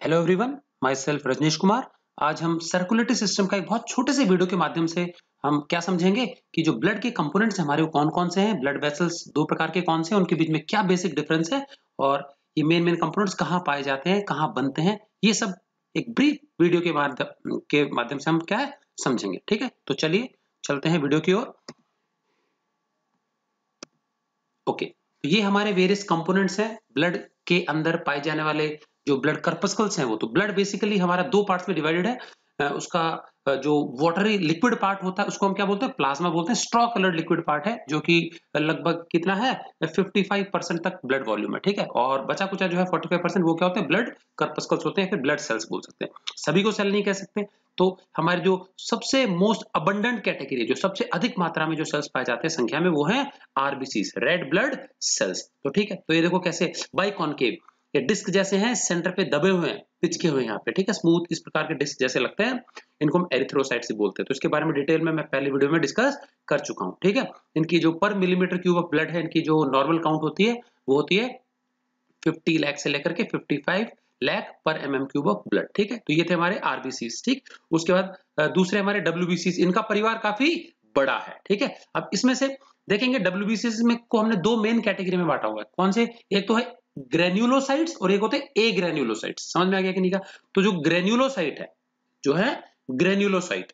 Hello everyone, myself Rajnish Kumar. आज हम circulatory system का एक बहुत छोटे से वीडियो के माध्यम से हम क्या समझेंगे कि जो ब्लड के कंपोनेंट्स हमारे वो कौन-कौन से हैं, ब्लड वेसल्स दो प्रकार के कौन से हैं, उनके बीच में क्या बेसिक डिफरेंस है और ये मेन कंपोनेंट्स कहाँ पाए जाते हैं, कहाँ बनते हैं, ये सब एक ब्रीफ वीडियो के माध्यम से हम क्या है समझेंगे। ठीक है, तो चलिए चलते हैं वीडियो की ओर। ओके, तो ये हमारे वेरियस कंपोनेंट्स हैं ब्लड के अंदर पाए जाने वाले जो ब्लड कर्पस्कल्स हैं। वो तो ब्लड बेसिकली हमारा दो पार्ट्स में डिवाइडेड है। उसका जो वाटरी लिक्विड पार्ट होता है उसको हम क्या बोलते हैं, प्लाज्मा बोलते हैं। स्ट्रॉ कलर्ड लिक्विड पार्ट है जो कि लगभग कितना है 55% तक ब्लड वॉल्यूम है। ठीक है, और बचा कुचा जो है 45% वो क्या होते हैं, ब्लड कर्पस्कल्स होते हैं, फिर ब्लड सेल्स बोल सकते हैं। सभी को सेल नहीं कह सकते। तो हमारे जो सबसे मोस्ट अबंडेंट कैटेगरी, जो सबसे अधिक मात्रा में जो सेल्स पाए जाते हैं संख्या में, वो है आरबीसीज, रेड ब्लड सेल्स। तो ठीक है, तो ये देखो कैसे बाइकॉनकेव, ये डिस्क जैसे हैं, सेंटर पे दबे हुए हैं, पिचके हुए हैं यहाँ पे। ठीक है, स्मूथ इस प्रकार के डिस्क जैसे लगते हैं, इनको हम एरिथ्रोसाइट्स बोलते हैं। तो इसके बारे में डिटेल में मैं पहले वीडियो में डिस्कस कर चुका हूँ। ठीक है, इनकी जो पर मिलीमीटर क्यूब ऑफ ब्लड है, इनकी जो नॉर्मल काउंट होती है वो होती है 50 लाख से लेकर के 55 लाख पर एमएम क्यूब ऑफ ब्लड। ठीक है, तो ये थे हमारे आरबीसीज। ठीक, उसके बाद दूसरे हमारे डब्ल्यूबीसीज, इनका परिवार काफी बड़ा है। ठीक है, अब इसमें से देखेंगे डब्ल्यूबीसीज में को हमने दो मेन कैटेगरी में बांटा हुआ है। कौन से? एक तो है ग्रेन्युलोसाइट्स और एक होते हैं ए ग्रेन्युलोसाइट्स। समझ में आ गया कि नहीं का? तो जो ग्रेन्युलोसाइट है, जो है ग्रेन्युलोसाइट,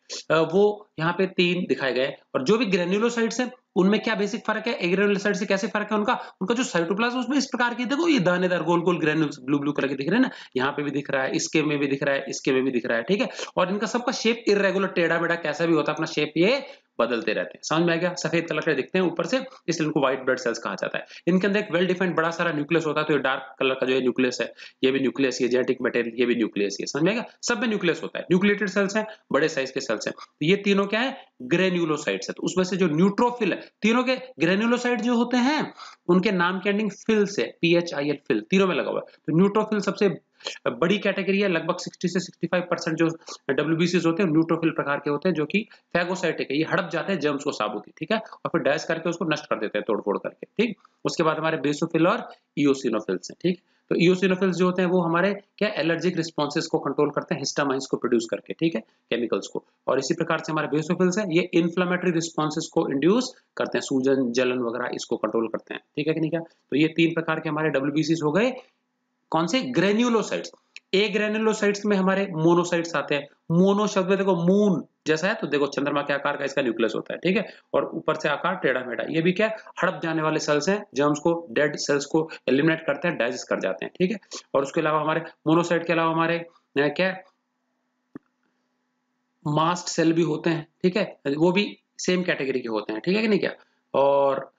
वो यहाँ पे तीन दिखाए गए। और जो भी ग्रेन्युलोसाइट्स हैं उनमें क्या बेसिक फर्क है, एग्रेनुलोसाइट से कैसे फर्क है उनका? उनका जो साइटोप्लाज्म उसमें इस प्रकार की, देखो ये दानेदार गोल गोल ग्रेन्यूल्स ब्लू ब्लू कलर के दिख रहे हैं ना, यहाँ पे भी दिख रहा है, इसके में भी दिख रहा है, इसके में भी दिख रहा है। ठीक है, और इनका सबका शेप इरेगुलर, टेढ़ा मेढ़ा कैसा भी होता है, अपना शेप ये बदलते रहते हैं। समझ में आ गया? सफेद कलर के दिखते हैं ऊपर से, इसलिए इनको व्हाइट ब्लड सेल्स कहा जाता है। इनके अंदर एक वेल डिफाइंड बड़ा सारा न्यूक्लियस होता है। तो ये डार्क कलर का जो है न्यूक्लियस है, ये भी न्यूक्लियस, ये जेनेटिक मटेरियल, ये भी न्यूक्लियस। ये समझ में आ गया? सब में न्यूक्लियस होता है, न्यूक्लिएटेड सेल्स हैं, बड़े साइज के सेल्स हैं। तो ये तीनों क्या है, ग्रेन्युलोसाइट्स है। तो उसमें से जो न्यूट्रोफिल है, तीनों के ग्रेन्युलोसाइट जो होते हैं उनके नाम की एंडिंग फिल से, PHIL, फिल, तीनों में लगा हुआ है। तो न्यूट्रोफिल सबसे बड़ी कैटेगरी है, लगभग 60 से 65% जो डब्ल्यूबीसीज होते हैं न्यूट्रोफिल प्रकार के होते हैं, जो कि फैगोसाइटिक है, ये हड़प जाते हैं जर्म्स को साबुत ही। ठीक है, और फिर डैश करके उसको नष्ट कर देते हैं, तोड़ फोड़ करके। ठीक, उसके बाद हमारे बेसोफिल और इओसिनोफिल्स हैं। ठीक, तो इओसिनोफिल्स जो होते हैं वो हमारे क्या एलर्जिक रिस्पॉन्सेस को कंट्रोल करते हैं, हिस्टामाइंस को प्रोड्यूस करके। ठीक है, केमिकल्स को। और इसी प्रकार से हमारे बेसोफिल्स हैं, ये इन्फ्लेमेटरी रिस्पॉन्सेस को इंड्यूस करते हैं, सूजन जलन वगैरह इसको कंट्रोल करते हैं। ठीक है कि नहीं क्या? तो ये तीन प्रकार के हमारे डब्ल्यूबीसीज हो गए। कौन से? ग्रेन्युलोसाइट्स। ए ग्रेन्युलोसाइट्स में हमारे मोनोसाइट्स आते हैं। मोनो शब्द में देखो मून जैसा है, तो देखो चंद्रमा के आकार का इसका न्यूक्लियस होता है। ठीक है, और ऊपर से आकार टेढ़ा मेढ़ा। ये भी क्या है, हड़प जाने वाले सेल्स हैं, जर्म्स को, डेड सेल्स को एलिमिनेट करते हैं, डाइजेस्ट कर जाते हैं। ठीक है, और उसके अलावा हमारे मोनोसाइट के अलावा हमारे क्या मास्ट सेल भी होते हैं। ठीक है, वो भी सेम कैटेगरी के होते हैं। ठीक है कि नहीं क्या? और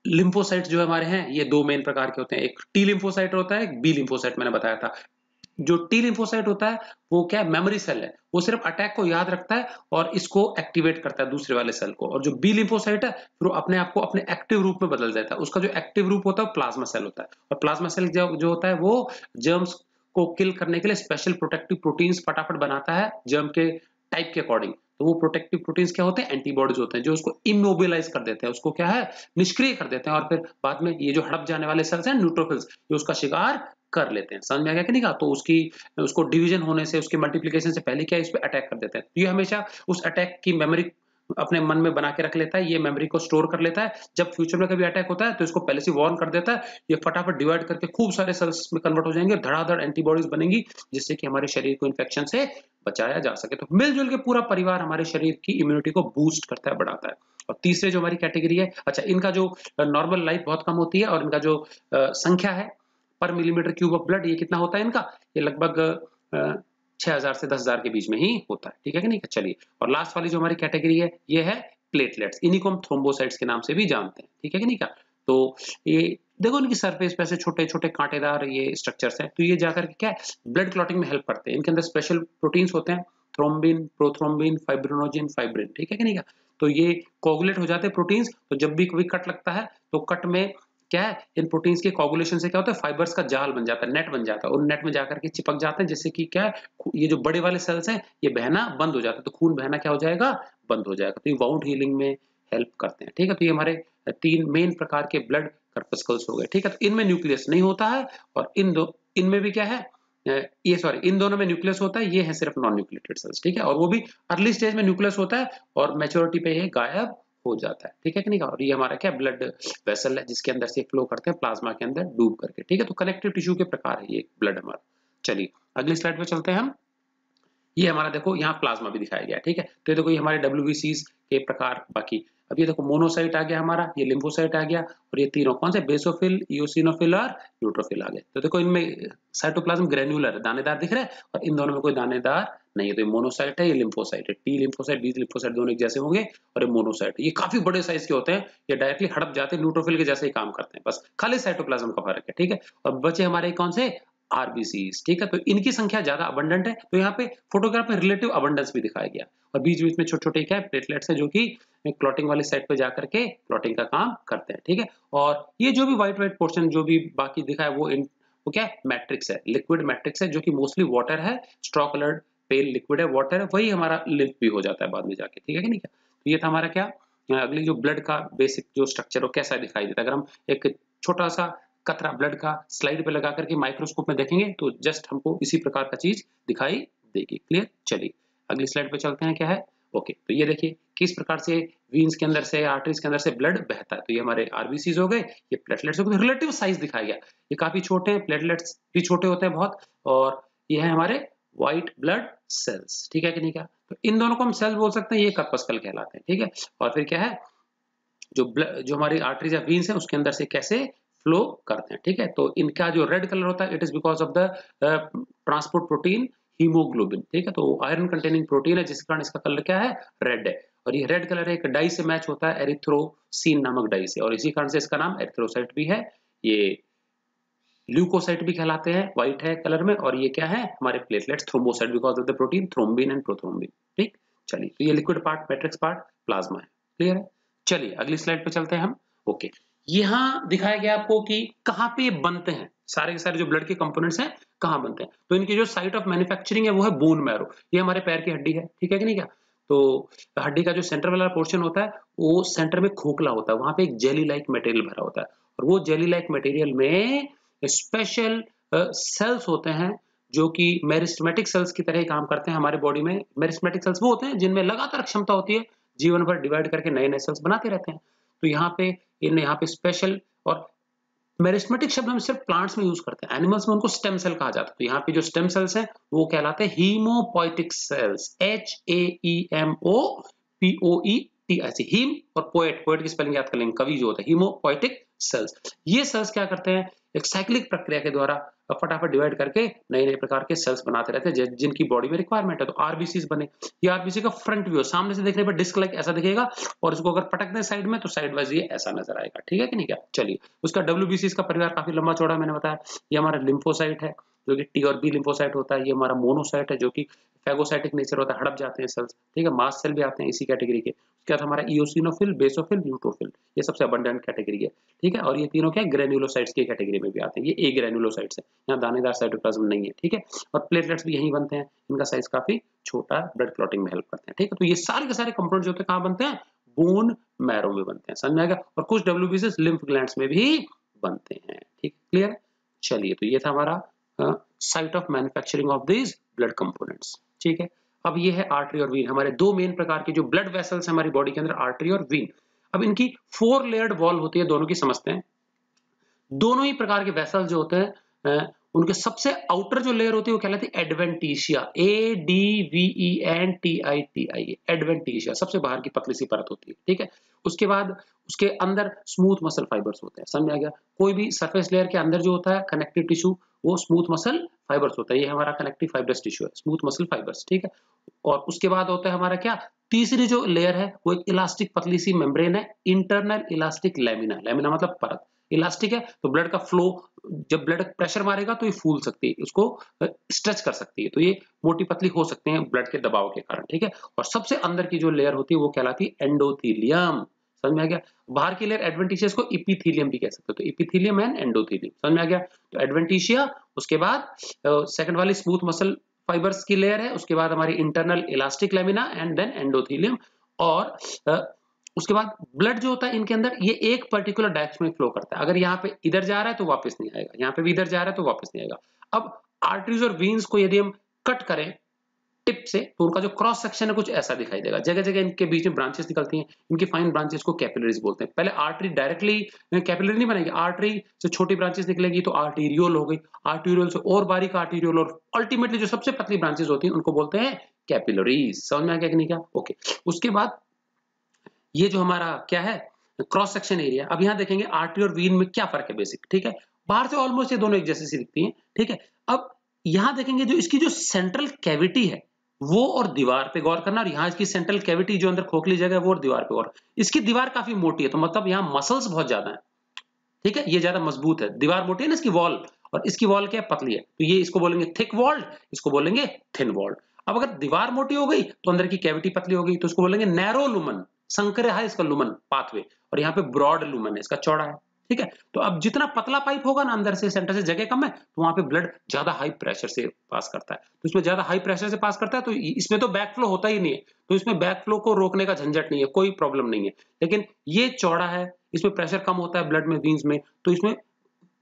लिम्फोसाइट जो हमारे हैं, ये दो मेन प्रकार के होते हैं, एक टी लिम्फोसाइट होता है, एक बी लिम्फोसाइट, मैंने बताया था। जो टी लिम्फोसाइट होता है वो क्या है, मेमोरी सेल है, वो सिर्फ अटैक को याद रखता है और इसको एक्टिवेट करता है दूसरे वाले सेल को। और जो बी लिम्फोसाइट है फिर वो अपने आप को अपने एक्टिव रूप में बदल देता है। उसका जो एक्टिव रूप होता है प्लाज्मा सेल होता है। और प्लाज्मा सेल जो होता है वो जर्म्स को किल करने के लिए स्पेशल प्रोटेक्टिव प्रोटीन्स फटाफट बनाता है, जर्म के टाइप के अकॉर्डिंग। तो वो प्रोटेक्टिव प्रोटीन्स क्या होते हैं, एंटीबॉडीज होते हैं, जो उसको इमोबिलाइज कर देते हैं, उसको क्या है, निष्क्रिय कर देते हैं। और फिर बाद में ये जो हड़प जाने वाले सेल्स हैं न्यूट्रोफिल्स, ये उसका शिकार कर लेते हैं। समझ में आ गया कि नहीं कहा? तो उसको डिवीजन होने से, उसकी मल्टीप्लिकेशन से पहले क्या है, इस पे अटैक कर देते हैं। ये हमेशा उस अटैक की मेमोरी अपने मन में बना के रख लेता है, ये मेमोरी को स्टोर कर लेता है। जब फ्यूचर में कभी अटैक होता है तो इसको पहले से वार्न कर देता है, ये फटाफट डिवाइड करके खूब सारे सेल्स में कन्वर्ट हो जाएंगे, धड़ाधड़ एंटीबॉडीज बनेंगी, जिससे कि हमारे शरीर को इन्फेक्शन से बचाया जा सके। तो मिलजुल के पूरा परिवार हमारे शरीर की इम्यूनिटी को बूस्ट करता है, बढ़ाता है। और तीसरे जो हमारी कैटेगरी है, अच्छा, इनका जो नॉर्मल लाइफ बहुत कम होती है, और इनका जो संख्या है पर मिलीमीटर क्यूब ऑफ ब्लड, ये कितना होता है इनका, ये लगभग 6000 से 10,000 के बीच में ही होता है। ठीक है कि नहीं? चलिए, और लास्ट वाली जो हमारी कैटेगरी है ये है प्लेटलेट्स, इन्हीं को हम थ्रोम्बोसाइट्स के नाम से भी जानते हैं। ठीक है कि नहीं का? तो ये देखो, इनकी सरफेस पे ऐसे छोटे छोटे कांटेदार ये स्ट्रक्चर्स हैं, तो ये जाकर के क्या है, ब्लड क्लॉटिंग में हेल्प करते हैं। इनके अंदर स्पेशल प्रोटीन्स होते हैं, थ्रोम्बिन, प्रोथ्रोम्बिन, फाइब्रिनोजिन, फाइब्रिन। ठीक है कि नहीं का? तो ये कोगुलेट हो जाते हैं प्रोटीन्स। तो जब भी कोई कट लगता है तो कट में क्या है, इन प्रोटीन्स के कोगुलेशन से क्या होता है, फाइबर्स का जाल बन जाता है, नेट बन जाता है, और नेट में जाकर के चिपक जाते हैं, जिससे कि क्या है, ये जो बड़े वाले सेल्स हैं ये बहना बंद हो जाता है, तो खून बहना क्या हो जाएगा, बंद हो जाएगा। तो ये वाउंड हीलिंग में हेल्प करते हैं। ठीक है, तो ये हमारे तीन मेन प्रकार के ब्लड कर्पस्कल्स हो गए। ठीक है, तो इनमें न्यूक्लियस नहीं होता है, और इनमें भी क्या है, ये सॉरी इन दोनों में न्यूक्लियस होता है, ये है सिर्फ नॉन न्यूक्लिएटेड सेल्स, ठीक है, और वो भी अर्ली स्टेज में न्यूक्लियस होता है और मैच्योरिटी पे ये गायब हो जाता है, ठीक है कि नहीं। और ये हमारा क्या ब्लड वेसल है जिसके अंदर से फ्लो करते हैं प्लाज्मा के अंदर डूब करके, ठीक है। तो कनेक्टिव टिश्यू के प्रकार है ये ब्लड हमारा। चलिए अगली स्लाइड पे चलते हैं हम। ये हमारा देखो यहाँ प्लाज्मा भी दिखाया गया है, ठीक है। तो ये देखो ये हमारे WBCs के प्रकार। बाकी अब ये देखो मोनोसाइट आ गया हमारा, ये लिम्फोसाइट आ गया, और ये तीनों कौन से बेसोफिल, इओसिनोफिल और न्यूट्रोफिल आ गए। तो देखो इनमें साइटोप्लाज्म ग्रेन्युलर दानेदार दिख रहा है और इन दोनों में कोई दानेदार नहीं है। तो ये मोनोसाइट है, ये लिम्फोसाइट है। टी लिम्फोसाइट, बी लिम्फोसाइट दोनों एक जैसे होंगे, और ये मोनोसाइट ये काफी बड़े साइज के होते हैं, ये डायरेक्टली हड़प जाते हैं, न्यूट्रोफिल के जैसे ही काम करते हैं, बस खाली साइटोप्लाज्म का फर्क है, ठीक है। और बचे हमारे कौन से आरबीसीज, ठीक है। तो इनकी संख्या ज्यादा अबंडेंट है, तो यहाँ पे फोटोग्राफ में रिलेटिव अबंडेंस भी दिखाया गया। और बीच बीच में छोटे छोटे क्या है प्लेटलेट्स है जो कि क्लॉटिंग वाली साइड पे जाकर के क्लॉटिंग का काम करते हैं, ठीक है। और ये जो भी व्हाइट व्हाइट पोर्शन जो भी बाकी दिखा है वो क्या है मैट्रिक्स है, लिक्विड मैट्रिक्स है, जो कि मोस्टली वाटर है, स्ट्रॉ कलर्ड पेल लिक्विड है, वाटर है, वही हमारा लिम्फ भी हो जाता है बाद में जाके, ठीक है कि नहीं। क्या तो ये था हमारा क्या अगली जो ब्लड का बेसिक जो स्ट्रक्चर हो कैसा दिखाई देता है। अगर हम एक छोटा सा कतरा ब्लड का स्लाइड पे लगा करके माइक्रोस्कोप में देखेंगे तो जस्ट हमको इसी प्रकार का चीज दिखाई देगी। क्लियर। चलिए अगली स्लाइड पे चलते हैं। क्या है ओके तो ये देखिए किस प्रकार से वीन्स के अंदर से आर्टरीज के अंदर से ब्लड बहता है। तो ये हमारे आरबीसीज हो गए, ये प्लेटलेट्स हो गए। रिलेटिव साइज दिखाया गया, ये काफी छोटे हैं, प्लेटलेट्स भी छोटे होते हैं बहुत, और ये है हमारे व्हाइट ब्लड सेल्स, ठीक है कि नहीं। क्या तो इन दोनों को हम सेल्स बोल सकते हैं, ये कर्पस्कल कहलाते हैं, ठीक है। और फिर क्या है जो हमारी आर्टरीज या वीन्स है उसके अंदर से कैसे फ्लो करते हैं, ठीक है। तो इनका जो रेड कलर होता है it is because of the transport protein haemoglobin, ठीक है। तो आयरन कंटेनिंग प्रोटीन है जिस कारण इसका कलर क्या है रेड है, और ये रेड कलर एक डाई से मैच होता है एरिथ्रोसिन नामक डाई से, और इसी कारण से इसका नाम एरिथ्रोसाइट भी है। ये ल्यूकोसाइट भी कहलाते हैं, व्हाइट है कलर में, और ये क्या है हमारे platelets, thrombocyte because of the protein thrombin and prothrombin, ठीक। चलिए तो ये liquid part matrix part plasma है। क्लियर है। चलिए अगली स्लाइड पे चलते हैं हम। ओके यहाँ दिखाया गया आपको कि कहाँ पे बनते हैं सारे के सारे जो ब्लड के कंपोनेंट्स हैं, कहाँ बनते हैं। तो इनकी जो साइट ऑफ मैन्युफैक्चरिंग है वो है बोन मैरो, ये हमारे पैर की हड्डी है, ठीक है कि नहीं। क्या तो हड्डी का जो सेंटर वाला पोर्शन होता है वो सेंटर में खोखला होता है, वहां पे एक जेली लाइक मटेरियल भरा होता है, और वो जेली लाइक मटेरियल में स्पेशल सेल्स होते हैं जो कि मेरिस्टेमेटिक सेल्स की तरह ही काम करते हैं हमारे बॉडी में। मेरिस्टेमेटिक सेल्स वो होते हैं जिनमें लगातार क्षमता होती है जीवन भर डिवाइड करके नए नए सेल्स बनाते रहते हैं। तो यहाँ पे स्पेशल, और मेरिस्टेमेटिक शब्द हम सिर्फ प्लांट्स में यूज करते हैं, एनिमल्स में उनको स्टेम सेल कहा जाता है। तो यहाँ पे जो स्टेम सेल्स हैं वो कहलाते हैं हीमोपोइटिक सेल्स, HAEMOPOET ऐसे हीम, और पोएट की स्पेलिंग याद कर लेंगे, कवि जो होता है हीमोपोइटिक सेल्स। ये सेल्स क्या करते हैं एक साइक्लिक प्रक्रिया के द्वारा फटाफट डिवाइड करके नए नए प्रकार के सेल्स बनाते रहते हैं जिनकी बॉडी में रिक्वायरमेंट है। तो आरबीसीज बने, ये आरबीसी का फ्रंट व्यू सामने से देखने पर डिस्क लाइक ऐसा दिखेगा, और इसको अगर पटक दें साइड में तो साइड वाइज ये ऐसा नजर आएगा, ठीक है कि नहीं। क्या चलिए उसका WBCs का परिवार काफी लंबा चौड़ा मैंने बताया। ये हमारा लिम्फोसाइट है जो कि टी और बी लिम्फोसाइट होता है, ये हमारा मोनोसाइट है जो कि फैगोसाइटिक नेचर होता है, हड़प जाते हैं सेल्स, ठीक है। मास्ट सेल भी आते हैं इसी कैटेगरी के। उसके बाद हमारा इओसिनोफिल, बेसोफिल, न्यूट्रोफिल, ये सबसे अबंडेंट कैटेगरी है, ठीक है। और ये तीनों क्या ग्रेन्युलोसाइट्स की कैटेगरी में भी आते हैं, ये ए ग्रेन्युलोसाइट्स है, यहाँ दानेदार साइटोप्लाज्म नहीं है, ठीक है। और प्लेटलेट्स भी यहीं बनते हैं, इनका साइज काफी छोटा है, ब्लड क्लॉटिंग में हेल्प करते हैं, ठीक है। तो ये सारे के सारे कंपोनेंट्स जो होते हैं कहाँ बनते हैं बोन मैरो में बनते हैं, समझ में आ गया। और कुछ WBCs लिम्फ ग्लैंड्स में भी बनते हैं, ठीक क्लियर है। चलिए तो ये था हमारा site of manufacturing of this blood components, ठीक है। अब ये है आर्टरी और वीन, हमारे दो मेन प्रकार के जो ब्लड वेसल्स हमारी बॉडी के अंदर, आर्टरी और वीन। अब इनकी 4 लेयर्ड वॉल होती है, दोनों की समझते हैं। दोनों ही प्रकार के वेसल्स जो होते हैं उनके सबसे आउटर जो लेयर होती है वो कहलाती है एडवेंटिशिया, ADVENTITIA, एडवेंटिशिया सबसे बाहर की पतली सी परत होती है, ठीक है। उसके बाद उसके अंदर स्मूथ मसल फाइबर्स होते हैं, समझ आ गया। कोई भी सरफेस लेयर के अंदर जो होता है कनेक्टिव टिश्यू वो स्मूथ मसल फाइबर्स होता है, ये हमारा कनेक्टिव फाइबर्स टिश्यू है, स्मूथ मसल फाइबर्स, ठीक है। और उसके बाद होता है हमारा क्या तीसरी जो लेयर है वो एक इलास्टिक पतली सी मेम्ब्रेन है, इंटरनल इलास्टिक लेमिना, लेमिना मतलब परत, इलास्टिक है तो ब्लड का फ्लो, जब ब्लड प्रेशर मारेगा तो ये फूल सकती है, उसको स्ट्रेच कर सकती है, तो ये मोटी पतली हो सकते हैं ब्लड के दबाव के कारण, ठीक है। और सबसे अंदर की जो लेयर होती है वो कहलाती है एंडोथीलियम, समझ में आ गया। बाहर की लेयर एडवेंटिशियस को इपिथीलियम भी कह सकते हो, तो इपिथीलियम एंड एंडोथीलियम, समझ में आ गया। तो एडवेंटिशिया, उसके बाद सेकंड वाली स्मूथ मसल फाइबर्स की लेयर है, उसके बाद हमारी internal elastic lamina and then endothelium. और उसके बाद ब्लड जो होता है इनके अंदर ये एक पर्टिकुलर डायरेक्शन में फ्लो करता है, अगर यहाँ पे इधर जा रहा है तो वापस नहीं आएगा, यहाँ पे भी इधर जा रहा है तो वापस नहीं आएगा। अब आर्टरीज और वीन्स को यदि हम कट करें टिप से तो उनका जो क्रॉस सेक्शन है कुछ ऐसा दिखाई देगा। जगह जगह इनके बीच में ब्रांचेस निकलती हैं, इनकी फाइन ब्रांचेस को कैपिलरीज बोलते हैं। पहले आर्टरी डायरेक्टली कैपिलरी नहीं बनेगी, आर्टरी से छोटी ब्रांचेस निकलेगी तो आर्टीरियोल हो गई, आर्टीरियोल से और बारीक आर्टीरियोल, और अल्टीमेटली जो सबसे पतली ब्रांचेस होती हैं उनको बोलते हैं कैपिलरीज। समझ में आ गया कि नहीं क्या? ओके, उसके बाद ये जो हमारा क्या है क्रॉस सेक्शन एरिया। अब यहाँ देखेंगे आर्टरी और वीन में क्या फर्क है बेसिक, ठीक है। बाहर से ऑलमोस्ट ये दोनों एक जैसी सी दिखती हैं, ठीक है। अब यहाँ देखेंगे जो इसकी जो सेंट्रल कैविटी है वो और दीवार पे गौर करना, और यहाँ इसकी सेंट्रल कैविटी जो अंदर खोखली जगह है वो और दीवार पे गौर। इसकी दीवार काफी मोटी है तो मतलब यहाँ मसल्स बहुत ज्यादा है, ठीक है, ये ज्यादा मजबूत है। दीवार मोटी है ना इसकी वॉल, और इसकी वॉल क्या है पतली है, तो ये इसको बोलेंगे थिक वॉल्ड, इसको बोलेंगे थिन वॉल्ड। अब अगर दीवार मोटी हो गई तो अंदर की कैविटी पतली हो गई तो इसको बोलेंगे नैरो लुमन, संकर है इसका लुमन पाथवे, और यहाँ पे ब्रॉड लुमन है, इसका चौड़ा है, ठीक है। तो अब जितना पतला पाइप होगा ना अंदर से सेंटर से जगह कम है तो वहां पे ब्लड ज्यादा हाई प्रेशर से पास करता है, तो इसमें ज्यादा हाई प्रेशर से पास करता है तो इसमें तो बैक फ्लो होता ही नहीं है, तो इसमें बैक फ्लो को रोकने का झंझट नहीं है, कोई प्रॉब्लम नहीं है। लेकिन ये चौड़ा है, इसमें प्रेशर कम होता है ब्लड में वीन्स में, तो इसमें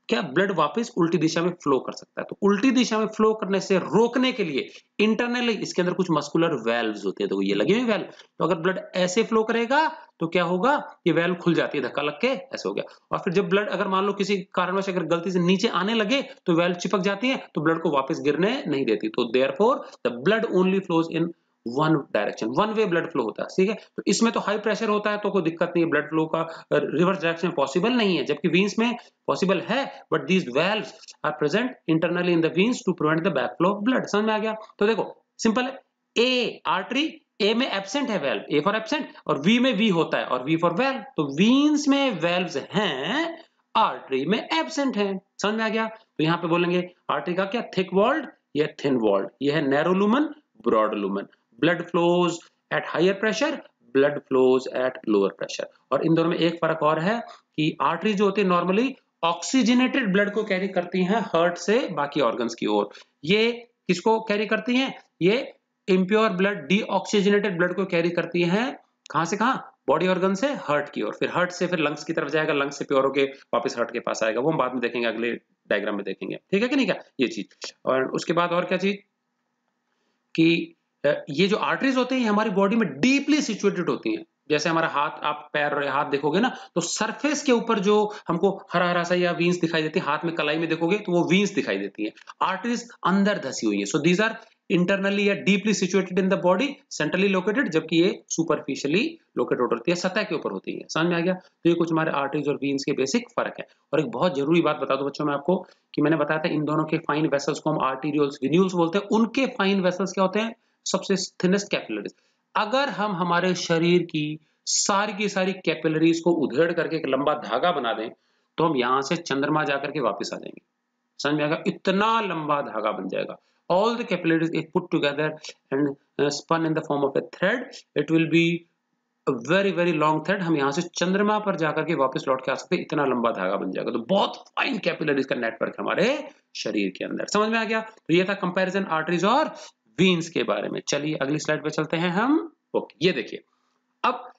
क्या ब्लड वापस उल्टी दिशा में फ्लो कर सकता है। तो उल्टी दिशा में फ्लो करने से रोकने के लिए इंटरनली इसके अंदर कुछ मस्कुलर वेल्व्स होते हैं, तो ये लगे हुए वेल्व, तो अगर ब्लड ऐसे फ्लो करेगा तो क्या होगा, ये वेल्व खुल जाती है, धक्का लग के ऐसे हो गया। और फिर जब ब्लड अगर मान लो किसी कारणवश अगर गलती से नीचे आने लगे तो वेल्व चिपक जाती है, तो ब्लड को वापस गिरने नहीं देती, तो therefore the blood only flows in one direction, one way blood flow होता है, ठीक है। तो इसमें तो हाई प्रेशर होता है तो कोई दिक्कत नहीं है, ब्लड फ्लो का रिवर्स डायरेक्शन पॉसिबल नहीं है, जबकि वीन्स में पॉसिबल है, but these valves are present internally in the veins to prevent the back flow of blood. समझ में आ गया? तो देखो सिंपल है, ए आर्टरी, ए में एब्सेंट है वेल्व, ए फॉर एब्सेंट, और वी में वी होता है और वी फॉर वेल्व, तो वीन्स में वेल्व्स हैं, आर्टरी में एब्सेंट है। समझ में आ गया? तो यहाँ पे बोलेंगे आर्टरी का क्या थिक वॉल्ड या थिन वॉल्ड, यह है narrow lumen, broad lumen. Blood flows at higher pressure, blood flows at lower pressure. और इन दोनों में एक फर्क और है कि आर्टरी जो होती है नॉर्मली ऑक्सीजनेटेड ब्लड को कैरी करती हैं हार्ट से बाकी ऑर्गन्स की ओर, ये किसको कैरी करती हैं, ये इम्प्योर ब्लड डीऑक्सीजनेटेड ब्लड को कैरी करती हैं कहां से कहां, बॉडी ऑर्गन से हार्ट की ओर, फिर हार्ट से फिर लंग्स की तरफ जाएगा, लंग्स से प्योर होके वापस हार्ट के पास आएगा, वो हम बाद में देखेंगे, अगले डायग्राम में देखेंगे, ठीक है कि नहीं क्या ये चीज। और उसके बाद और क्या चीज कि ये जो आर्टरीज होती हैं हमारी बॉडी में डीपली सिचुएटेड होती हैं। जैसे हमारा हाथ, आप पैर और हाथ देखोगे ना तो सरफेस के ऊपर जो हमको हरा हरा सा या वीन्स दिखाई देती है, हाथ में कलाई में देखोगे तो वो वीन्स दिखाई देती है, आर्टरीज अंदर धसी हुई है। सो दीज आर इंटरनली या deeply situated in the body, centrally located, जबकि ये सुपरफिशियली लोकेटेड होती है, सतह के ऊपर होती है। समझ में आ गया? तो ये कुछ हमारे आर्टरीज और वीन्स के बेसिक फर्क है। और एक बहुत जरूरी बात बता दूं बच्चों मैं आपको कि मैंने बताया था इन दोनों के फाइन वेसल्स को हम आर्टीरियोल्स विन्यूल्स बोलते हैं, उनके फाइन वेसल्स क्या होते हैं, सबसे थिनेस्ट कैपिलरीज। अगर हम हमारे शरीर की सारी कैपिलरीज को उधेड़ करके एक लंबा धागा बना दें तो हम यहां से चंद्रमा जाकर के वापस आ जाएंगे। समझ में आएगा? इतना लंबा धागा बन जाएगा। All the capillaries if put together and spun in the form of a thread, it will be a very long thread। हम यहाँ से चंद्रमा पर जाकर के वापस लौट के आ सकते हैं, इतना लंबा धागा बन जाएगा। तो बहुत फाइन कैपिलरीज का नेटवर्क हमारे शरीर के अंदर। समझ में आ गया? तो ये था कंपैरिजन आर्टरीज और वीन्स के बारे में। चलिए अगली स्लाइड पे चलते हैं हम। ओके, ये देखिए, अब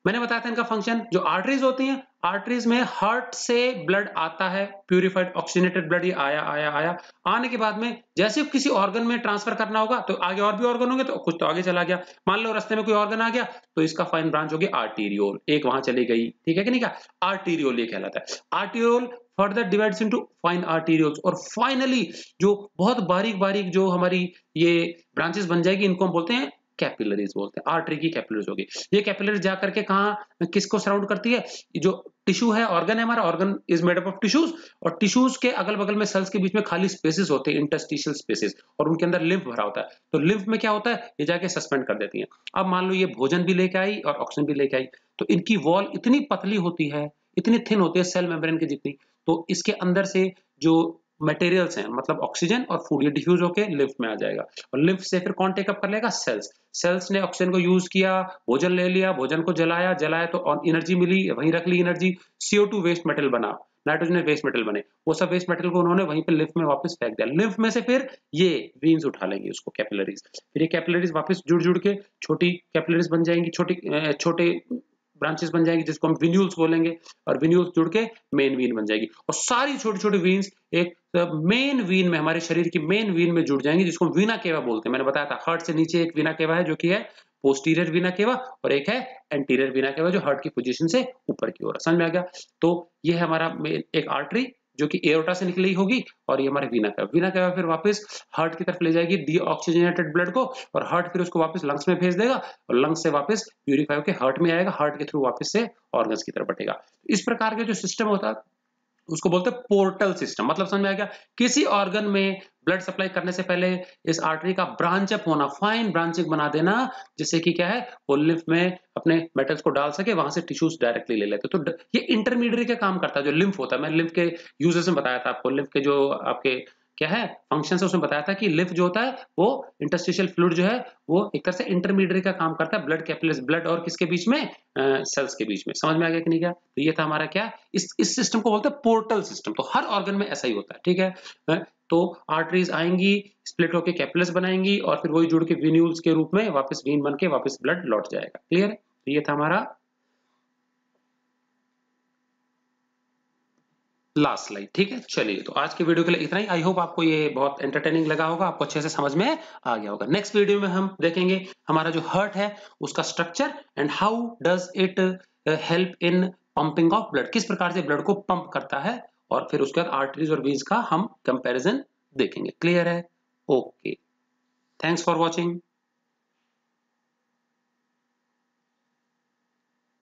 मैंने बताया था इनका फंक्शन। जो आर्टरीज होती हैं, आर्टरीज में हार्ट से ब्लड आता है, प्यूरिफाइड ऑक्सीजनेटेड ब्लड, ये आया आने के बाद में जैसे किसी ऑर्गन में ट्रांसफर करना होगा तो आगे और भी ऑर्गन होंगे, तो कुछ तो आगे चला गया, मान लो रास्ते में कोई ऑर्गन आ गया तो इसका फाइन ब्रांच होगी आर्टीरियोल, एक वहां चली गई, ठीक है कि नहीं का, आर्टीरियोल ये कहलाता है। Arteriole further divides into fine arterioles, और फाइनली जो बहुत बारीक जो हमारी ये ब्रांचेस बन जाएगी इनको हम बोलते हैं कैपिलरीज बोलते हैं। आर्टरी की कैपिलरीज होगी। ये कैपिलरीज जाकर के कहां किसको सराउंड करती है, जो टिश्यू है, ऑर्गन है हमारा, organ is made up of tissues, और टिश्यूज के अगल बगल में सेल्स के बीच में खाली स्पेसेस होते हैं, इंटरस्टिशियल स्पेसेस, और उनके अंदर लिम्फ भरा होता है। तो लिम्फ में क्या होता है, ये जाके सस्पेंड कर देती है। अब मान लो ये भोजन भी लेके आई और ऑक्सीजन भी लेके आई, तो इनकी वॉल इतनी पतली होती है, इतनी थिन होती है सेल मेम्ब्रेन की जितनी, तो इसके अंदर से जो मटेरियल्स हैं मतलब ऑक्सीजन और फूड, ये डिफ्यूज होकर लिम्फ में आ जाएगा, और लिम्फ से फिर कौन टेकअप कर लेगा, सेल्स ने ऑक्सीजन को यूज किया, भोजन ले लिया, भोजन को जलाया तो एनर्जी मिली, वहीं रख ली एनर्जी, CO2 वेस्ट मेटल बना, नाइट्रोजन वेस्ट मेटल बने, वो सब वेस्ट मेटल को उन्होंने वहीं पे लिम्फ में वापस फेंक दिया। लिम्फ में से फिर ये वीन्स उठा लेंगे उसको, कैपिलरीज, फिर ये कैपिलरीज वापस जुड़ के छोटी कैपिलरीज बन जाएंगी, छोटे ब्रांचेस बन जाएंगी जिसको हम विन्यूल्स बोलेंगे, और विन्यूल्स जुड़ के मेन वीन बन जाएगी, और सारी छोटी वीन्स एक मेन वीन में, हमारे शरीर की मेन वीन में जुड़ जाएंगी, जिसको वीना केवा बोलते हैं। मैंने बताया था हार्ट से नीचे एक वीना केवा है जो कि है पोस्टीरियर वीना केवा, और एक है एंटीरियर वीना केवा जो हार्ट की पोजीशन से ऊपर की ओर है। समझ में आ गया? तो ये है हमारा एक आर्टरी जो कि एओर्टा से निकली होगी, और ये हमारे वीना केवा। वीना केवा फिर वापस हार्ट की तरफ ले जाएगी डीऑक्सीजनेटेड ब्लड को, और हार्ट फिर उसको वापस लंग्स में भेज देगा, और लंग्स से वापस प्यूरिफाई होकर हार्ट में आएगा, हार्ट के थ्रू वापस से ऑर्गन्स की तरफ बढ़ेगा। इस प्रकार के जो सिस्टम होता है उसको बोलते हैं पोर्टल सिस्टम। मतलब समझ में आ गया? किसी ऑर्गन में ब्लड सप्लाई करने से पहले इस आर्टरी का ब्रांच अप होना, फाइन ब्रांचिंग बना देना, जिससे कि क्या है, वो लिम्फ में अपने मेटल्स को डाल सके, वहां से टिश्यूज डायरेक्टली ले लेते। तो ये इंटरमीडिएटरी का काम करता है जो लिम्फ होता है। मैं लिम्फ के यूजेस में बताया था आपको, लिम्फ के जो आपके क्या है फंक्शन है उसमें बताया था कि लिम्फ जो होता है वो इंटरस्टिशियल फ्लूइड जो है वो एक तरह से इंटरमीडिएटरी का काम करता है ब्लड कैपिलरीज, ब्लड और किसके बीच में, सेल्स के बीच में। समझ में आ गया कि नहीं? क्या तो ये था हमारा क्या, इस सिस्टम को बोलते हैं पोर्टल सिस्टम। तो हर ऑर्गन में ऐसा ही होता है, ठीक है? तो आर्टरीज आएंगी, स्प्लिट होकर कैपिलरीज बनाएंगी, और फिर वही जुड़ के वेन्यूल्स के रूप में वापस वेन बन के वापस ब्लड लौट जाएगा। क्लियर? तो ये था हमारा लास्ट स्लाइड। ठीक है, चलिए तो आज के वीडियो के लिए इतना ही। आई होप आपको ये बहुत एंटरटेनिंग लगा होगा, आपको अच्छे से समझ में आ गया होगा। नेक्स्ट वीडियो में हम देखेंगे हमारा जो हार्ट है उसका structure and how does it help in pumping of blood, किस प्रकार से ब्लड को पंप करता है, और फिर उसके बाद आर्टरीज और वेन्स का हम कंपैरिजन देखेंगे। क्लियर है? Okay, thanks for watching.